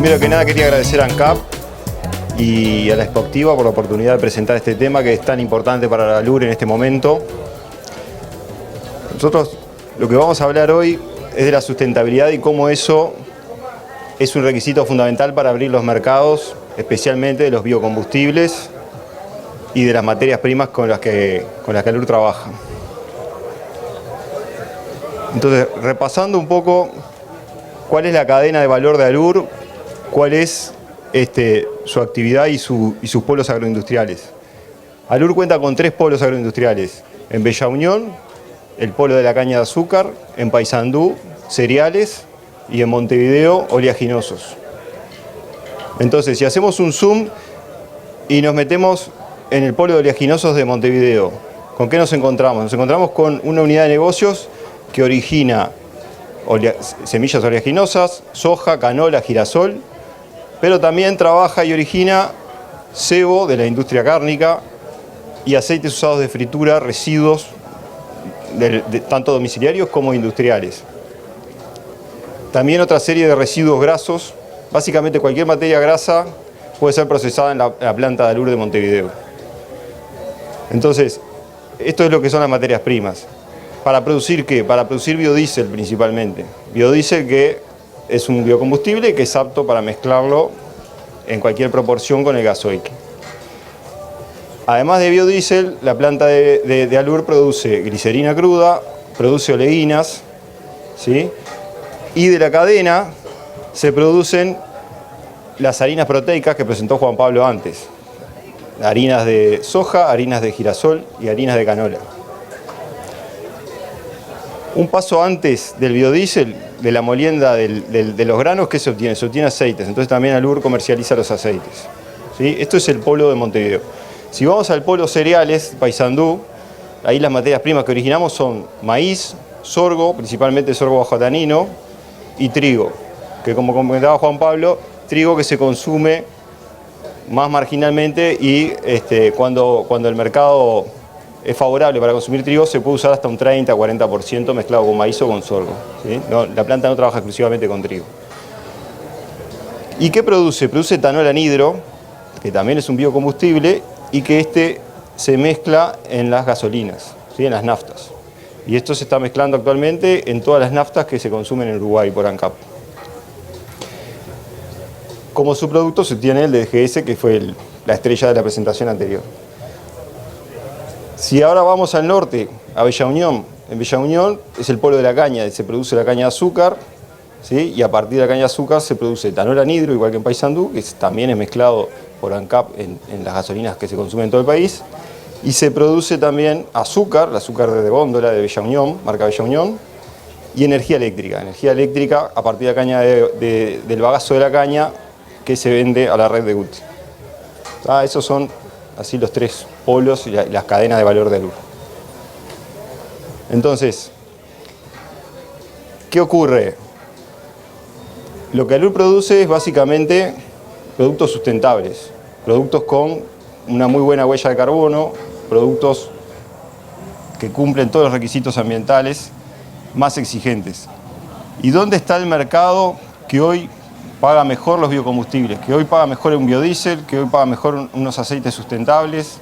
Primero que nada quería agradecer a ANCAP y a la Expoactiva por la oportunidad de presentar este tema que es tan importante para la LUR en este momento. Nosotros lo que vamos a hablar hoy es de la sustentabilidad y cómo eso es un requisito fundamental para abrir los mercados, especialmente de los biocombustibles y de las materias primas con las que ALUR trabaja. Entonces, repasando un poco cuál es la cadena de valor de ALUR, cuál es su actividad y sus polos agroindustriales. ALUR cuenta con 3 polos agroindustriales: en Bella Unión, el polo de la caña de azúcar; en Paysandú, cereales; y en Montevideo, oleaginosos. Entonces, si hacemos un zoom y nos metemos en el polo de oleaginosos de Montevideo, ¿con qué nos encontramos? Nos encontramos con una unidad de negocios que origina semillas oleaginosas, soja, canola, girasol, pero también trabaja y origina cebo de la industria cárnica y aceites usados de fritura, residuos tanto domiciliarios como industriales. También otra serie de residuos grasos. Básicamente cualquier materia grasa puede ser procesada en la planta de ALUR de Montevideo. Entonces, esto es lo que son las materias primas. ¿Para producir qué? Para producir biodiesel principalmente. Biodiesel que es un biocombustible que es apto para mezclarlo en cualquier proporción con el gasoil. Además de biodiesel, la planta de ALUR produce glicerina cruda, produce oleínas, ¿sí? Y de la cadena se producen las harinas proteicas que presentó Juan Pablo antes. Harinas de soja, harinas de girasol y harinas de canola. Un paso antes del biodiesel, de la molienda de los granos, ¿qué se obtiene? Se obtiene aceites. Entonces también ALUR comercializa los aceites, ¿sí? Esto es el polo de Montevideo. Si vamos al polo cereales, Paysandú, ahí las materias primas que originamos son maíz, sorgo, principalmente sorgo bajo tanino, y trigo, que como comentaba Juan Pablo, trigo que se consume más marginalmente y cuando el mercado es favorable para consumir trigo, se puede usar hasta un 30-40% mezclado con maíz o con sorgo, ¿sí? La planta no trabaja exclusivamente con trigo. ¿Y qué produce? Produce etanol anhidro, que también es un biocombustible, y que se mezcla en las gasolinas, ¿sí? En las naftas. Y esto se está mezclando actualmente en todas las naftas que se consumen en Uruguay por ANCAP. Como subproducto se obtiene el DGS, que fue la estrella de la presentación anterior. Si ahora vamos al norte, a Bella Unión, en Bella Unión es el polo de la caña, se produce la caña de azúcar, ¿sí? Y a partir de la caña de azúcar se produce etanol anhidro, igual que en Paysandú, que también es mezclado por ANCAP en las gasolinas que se consumen en todo el país. Y se produce también azúcar, el azúcar de góndola de Bella Unión, marca Bella Unión, y energía eléctrica a partir de la caña del bagazo de la caña que se vende a la red de GUT. Esos son así los 3 polos y las cadenas de valor de ALUR. Entonces, ¿qué ocurre? Lo que ALUR produce es básicamente productos sustentables, productos con una muy buena huella de carbono, productos que cumplen todos los requisitos ambientales más exigentes. ¿Y dónde está el mercado que hoy paga mejor los biocombustibles, que hoy paga mejor un biodiesel, que hoy paga mejor unos aceites sustentables,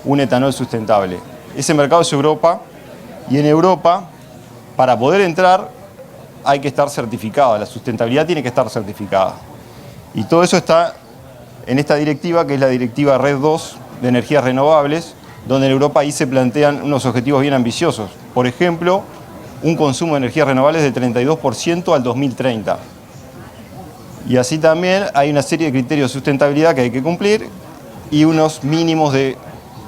un etanol sustentable? Ese mercado es Europa, y en Europa, para poder entrar, hay que estar certificado, la sustentabilidad tiene que estar certificada. Y todo eso está en esta directiva, que es la directiva RED II de energías renovables, donde en Europa ahí se plantean unos objetivos bien ambiciosos. Por ejemplo, un consumo de energías renovables del 32% al 2030. Y así también hay una serie de criterios de sustentabilidad que hay que cumplir y unos mínimos de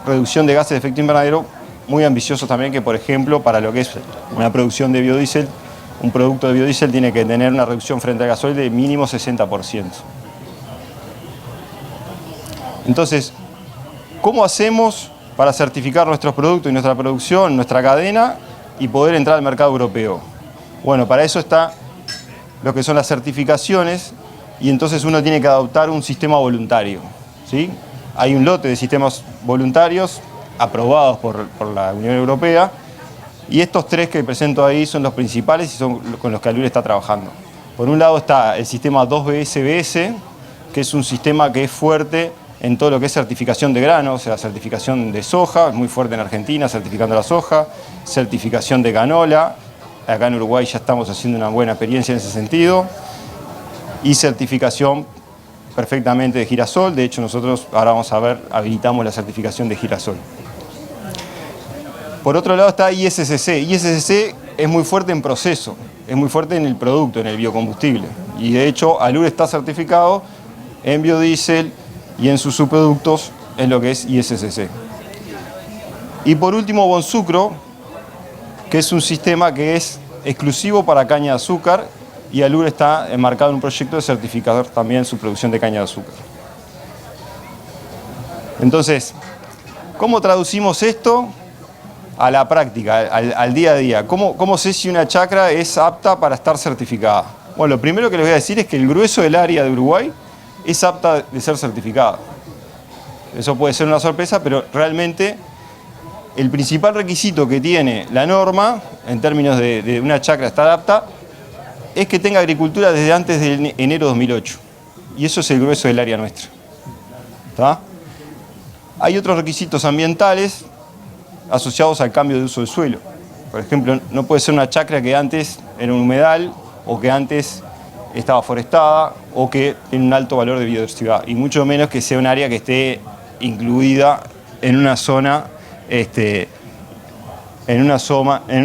reducción de gases de efecto invernadero muy ambiciosos también, que por ejemplo para lo que es una producción de biodiesel, un producto de biodiesel tiene que tener una reducción frente al gasoil de mínimo 60%. Entonces, ¿cómo hacemos para certificar nuestros productos y nuestra producción, nuestra cadena y poder entrar al mercado europeo? Bueno, para eso está lo que son las certificaciones, y entonces uno tiene que adoptar un sistema voluntario, ¿sí? Hay un lote de sistemas voluntarios aprobados por la Unión Europea, y estos 3 que presento ahí son los principales y son con los que ALUR está trabajando. Por un lado está el sistema 2BSBS, que es un sistema que es fuerte en todo lo que es certificación de granos, o sea, certificación de soja, es muy fuerte en Argentina, certificando la soja, certificación de canola, acá en Uruguay ya estamos haciendo una buena experiencia en ese sentido, y certificación perfectamente de girasol. De hecho, nosotros ahora vamos a ver, habilitamos la certificación de girasol. Por otro lado está ISCC. ISCC es muy fuerte en proceso, es muy fuerte en el producto, en el biocombustible. Y de hecho, Alur está certificado en biodiesel y en sus subproductos en lo que es ISCC. Y por último, Bonsucro, que es un sistema que es exclusivo para caña de azúcar, y Alur está enmarcado en un proyecto de certificar también su producción de caña de azúcar. Entonces, ¿cómo traducimos esto a la práctica, al día a día? ¿Cómo sé si una chacra es apta para estar certificada? Bueno, lo primero que les voy a decir es que el grueso del área de Uruguay es apta de ser certificada. Eso puede ser una sorpresa, pero realmente el principal requisito que tiene la norma, en términos de una chacra estar apta, es que tenga agricultura desde antes de enero de 2008. Y eso es el grueso del área nuestra. ¿Está? Hay otros requisitos ambientales asociados al cambio de uso del suelo. Por ejemplo, no puede ser una chacra que antes era un humedal, o que antes estaba forestada, o que tiene un alto valor de biodiversidad, y mucho menos que sea un área que esté incluida en una zona en una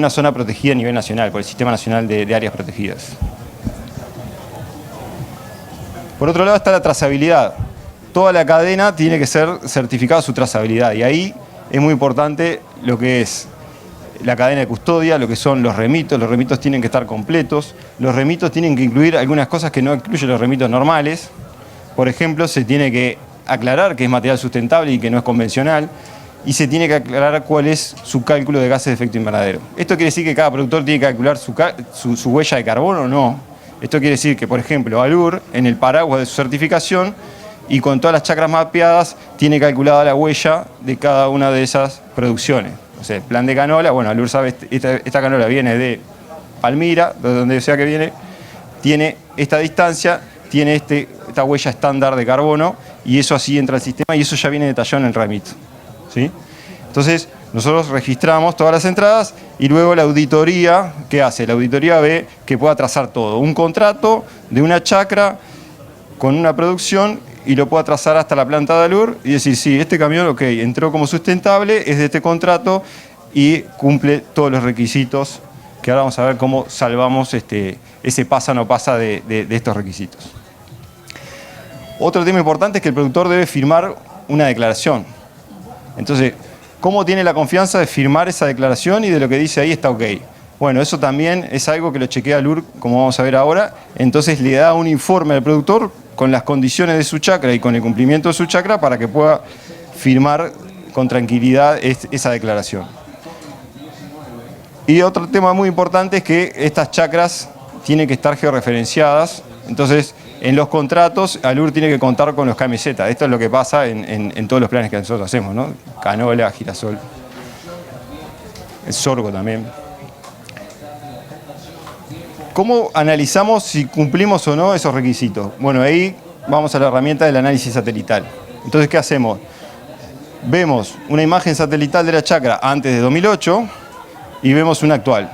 zona protegida a nivel nacional, por el Sistema Nacional de Áreas Protegidas. Por otro lado está la trazabilidad. Toda la cadena tiene que ser certificada su trazabilidad, y ahí es muy importante lo que es la cadena de custodia, lo que son los remitos tienen que estar completos, los remitos tienen que incluir algunas cosas que no incluyen los remitos normales. Por ejemplo, se tiene que aclarar que es material sustentable y que no es convencional, y se tiene que aclarar cuál es su cálculo de gases de efecto invernadero. ¿Esto quiere decir que cada productor tiene que calcular su huella de carbono? No. Esto quiere decir que, por ejemplo, Alur, en el paraguas de su certificación y con todas las chacras mapeadas, tiene calculada la huella de cada una de esas producciones. O sea, el plan de canola, bueno, Alur sabe, esta canola viene de Palmira, de donde sea que viene, tiene esta distancia, tiene esta huella estándar de carbono, y eso así entra al sistema, y eso ya viene detallado en el remit. ¿Sí? Entonces, nosotros registramos todas las entradas, y luego la auditoría, ¿qué hace? La auditoría ve que pueda trazar todo. Un contrato de una chacra con una producción, y lo pueda trazar hasta la planta de Alur y decir, sí, este camión, ok, entró como sustentable, es de este contrato y cumple todos los requisitos, que ahora vamos a ver cómo salvamos ese pasa o no pasa de estos requisitos. Otro tema importante es que el productor debe firmar una declaración. Entonces, ¿cómo tiene la confianza de firmar esa declaración y de lo que dice ahí está ok? Bueno, eso también es algo que lo chequea Alur, como vamos a ver ahora. Entonces le da un informe al productor con las condiciones de su chacra y con el cumplimiento de su chacra para que pueda firmar con tranquilidad esa declaración. Y otro tema muy importante es que estas chacras tienen que estar georreferenciadas. Entonces, en los contratos, Alur tiene que contar con los KMZ. Esto es lo que pasa en todos los planes que nosotros hacemos, ¿no? Canola, girasol, el sorgo también. ¿Cómo analizamos si cumplimos o no esos requisitos? Bueno, ahí vamos a la herramienta del análisis satelital. Entonces, ¿qué hacemos? Vemos una imagen satelital de la chacra antes de 2008 y vemos una actual.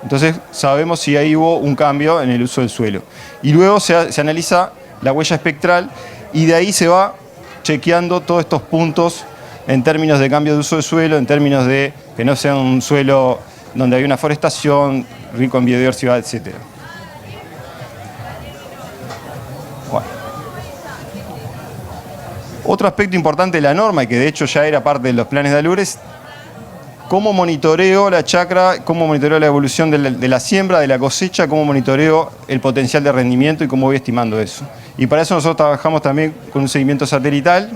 Entonces, sabemos si ahí hubo un cambio en el uso del suelo. Y luego se analiza la huella espectral, y de ahí se va chequeando todos estos puntos en términos de cambio de uso del suelo, en términos de que no sea un suelo donde hay una forestación, rico en biodiversidad, etc. Bueno. Otro aspecto importante de la norma, y que de hecho ya era parte de los planes de Alur, es cómo monitoreo la chacra, cómo monitoreo la evolución de la siembra, de la cosecha, cómo monitoreo el potencial de rendimiento y cómo voy estimando eso. Y para eso nosotros trabajamos también con un seguimiento satelital,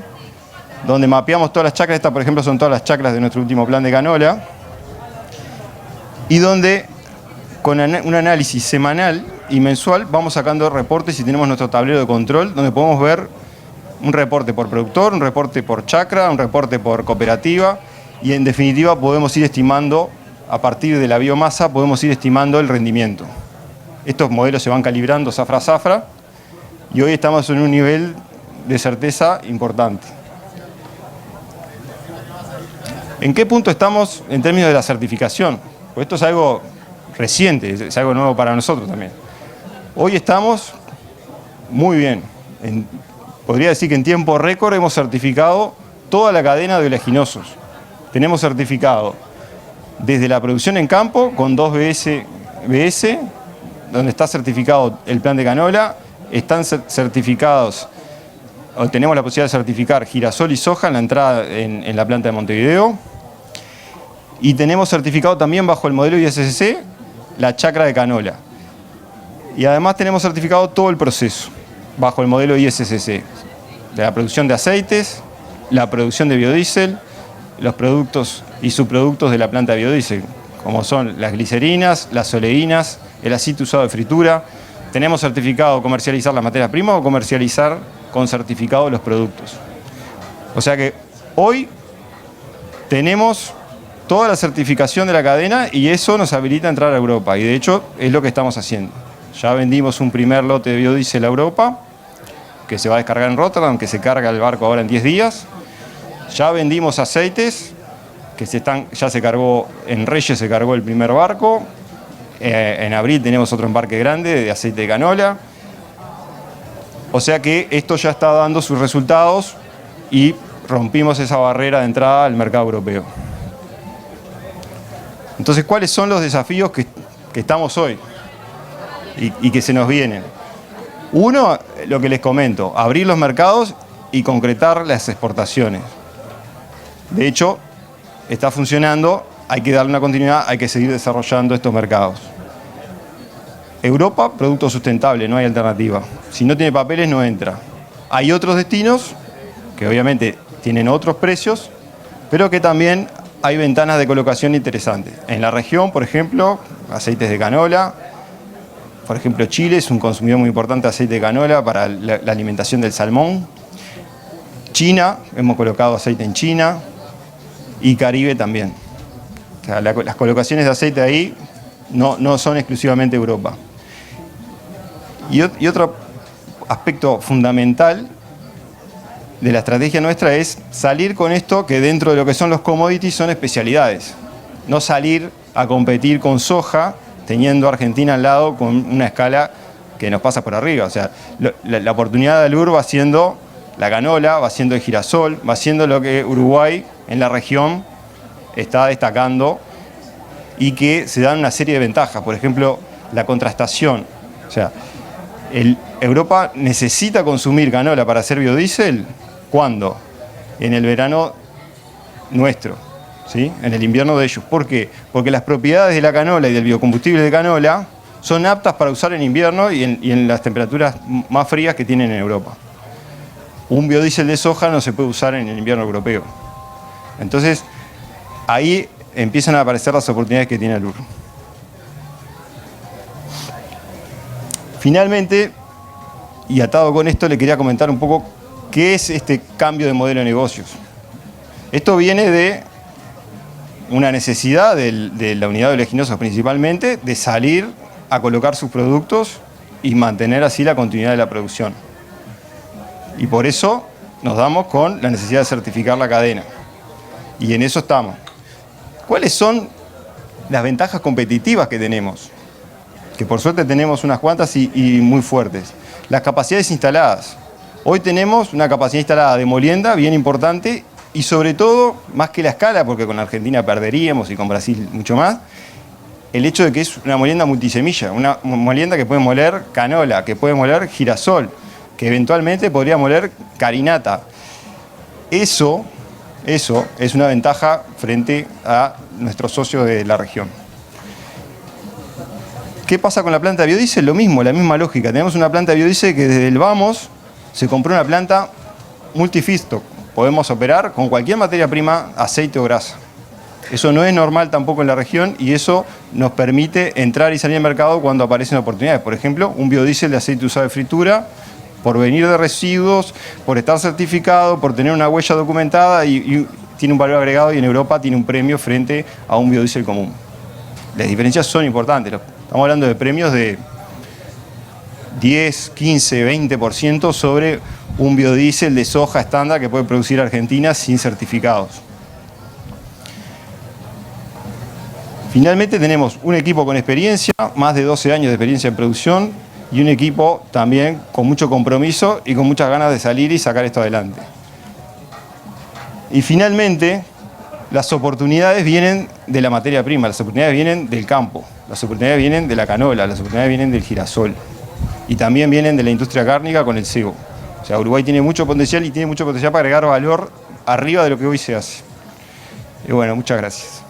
donde mapeamos todas las chacras. Estas, por ejemplo, son todas las chacras de nuestro último plan de canola, y donde con un análisis semanal y mensual vamos sacando reportes y tenemos nuestro tablero de control, donde podemos ver un reporte por productor, un reporte por chacra, un reporte por cooperativa, y en definitiva podemos ir estimando, a partir de la biomasa, podemos ir estimando el rendimiento. Estos modelos se van calibrando zafra a zafra y hoy estamos en un nivel de certeza importante. ¿En qué punto estamos en términos de la certificación? Pues esto es algo reciente, es algo nuevo para nosotros también. Hoy estamos muy bien. Podría decir que en tiempo récord hemos certificado toda la cadena de oleaginosos. Tenemos certificado desde la producción en campo con 2 BS, donde está certificado el plan de canola, están certificados, o tenemos la posibilidad de certificar girasol y soja en la entrada en la planta de Montevideo, y tenemos certificado también bajo el modelo ISCC la chacra de canola. Y además tenemos certificado todo el proceso bajo el modelo ISCC, de la producción de aceites, la producción de biodiesel, los productos y subproductos de la planta de biodiesel, como son las glicerinas, las oleínas, el aceite usado de fritura. Tenemos certificado comercializar las materias primas o comercializar con certificado los productos. O sea que hoy tenemos toda la certificación de la cadena y eso nos habilita a entrar a Europa. Y de hecho es lo que estamos haciendo. Ya vendimos un primer lote de biodiesel a Europa, que se va a descargar en Rotterdam, que se carga el barco ahora en 10 días. Ya vendimos aceites, que ya se cargó, en Reyes se cargó el primer barco. En abril tenemos otro embarque grande de aceite de canola. O sea que esto ya está dando sus resultados y rompimos esa barrera de entrada al mercado europeo. Entonces, ¿cuáles son los desafíos que estamos hoy y que se nos vienen? Uno, lo que les comento, abrir los mercados y concretar las exportaciones. De hecho, está funcionando, hay que darle una continuidad, hay que seguir desarrollando estos mercados. Europa, producto sustentable, no hay alternativa. Si no tiene papeles, no entra. Hay otros destinos que obviamente tienen otros precios, pero que también hay ventanas de colocación interesantes. En la región, por ejemplo, aceites de canola. Por ejemplo, Chile es un consumidor muy importante de aceite de canola para la alimentación del salmón. China, hemos colocado aceite en China. Y Caribe también. O sea, las colocaciones de aceite ahí no son exclusivamente Europa. Y otro aspecto fundamental de la estrategia nuestra es salir con esto que dentro de lo que son los commodities son especialidades. No salir a competir con soja teniendo a Argentina al lado con una escala que nos pasa por arriba. O sea, la oportunidad de Alur va siendo la canola, va siendo el girasol, va siendo lo que Uruguay en la región está destacando y que se dan una serie de ventajas. Por ejemplo, la contrastación. O sea, Europa necesita consumir canola para hacer biodiesel. ¿Cuándo? En el verano nuestro, ¿sí? En el invierno de ellos. ¿Por qué? Porque las propiedades de la canola y del biocombustible de canola son aptas para usar en invierno y en las temperaturas más frías que tienen en Europa. Un biodiesel de soja no se puede usar en el invierno europeo. Entonces, ahí empiezan a aparecer las oportunidades que tiene Alur. Finalmente, y atado con esto, le quería comentar un poco qué es este cambio de modelo de negocios. Esto viene de una necesidad de la unidad de oleaginosos principalmente, de salir a colocar sus productos y mantener así la continuidad de la producción. Y por eso nos damos con la necesidad de certificar la cadena. Y en eso estamos. ¿Cuáles son las ventajas competitivas que tenemos? Que por suerte tenemos unas cuantas y muy fuertes. Las capacidades instaladas. Hoy tenemos una capacidad instalada de molienda bien importante y sobre todo, más que la escala, porque con Argentina perderíamos y con Brasil mucho más, el hecho de que es una molienda multisemilla, una molienda que puede moler canola, que puede moler girasol, que eventualmente podría moler carinata. Eso es una ventaja frente a nuestros socios de la región. ¿Qué pasa con la planta de biodiesel? Lo mismo, la misma lógica. Tenemos una planta de biodiesel que desde el vamos se compró una planta multifeedstock. Podemos operar con cualquier materia prima, aceite o grasa. Eso no es normal tampoco en la región y eso nos permite entrar y salir al mercado cuando aparecen oportunidades. Por ejemplo, un biodiesel de aceite usado de fritura, por venir de residuos, por estar certificado, por tener una huella documentada y tiene un valor agregado y en Europa tiene un premio frente a un biodiesel común. Las diferencias son importantes. Estamos hablando de premios de 10, 15, 20% sobre un biodiesel de soja estándar que puede producir Argentina sin certificados. Finalmente tenemos un equipo con experiencia, más de 12 años de experiencia en producción, y un equipo también con mucho compromiso y con muchas ganas de salir y sacar esto adelante. Y finalmente, las oportunidades vienen de la materia prima, las oportunidades vienen del campo, las oportunidades vienen de la canola, las oportunidades vienen del girasol y también vienen de la industria cárnica con el cebo. O sea, Uruguay tiene mucho potencial y tiene mucho potencial para agregar valor arriba de lo que hoy se hace. Y bueno, muchas gracias.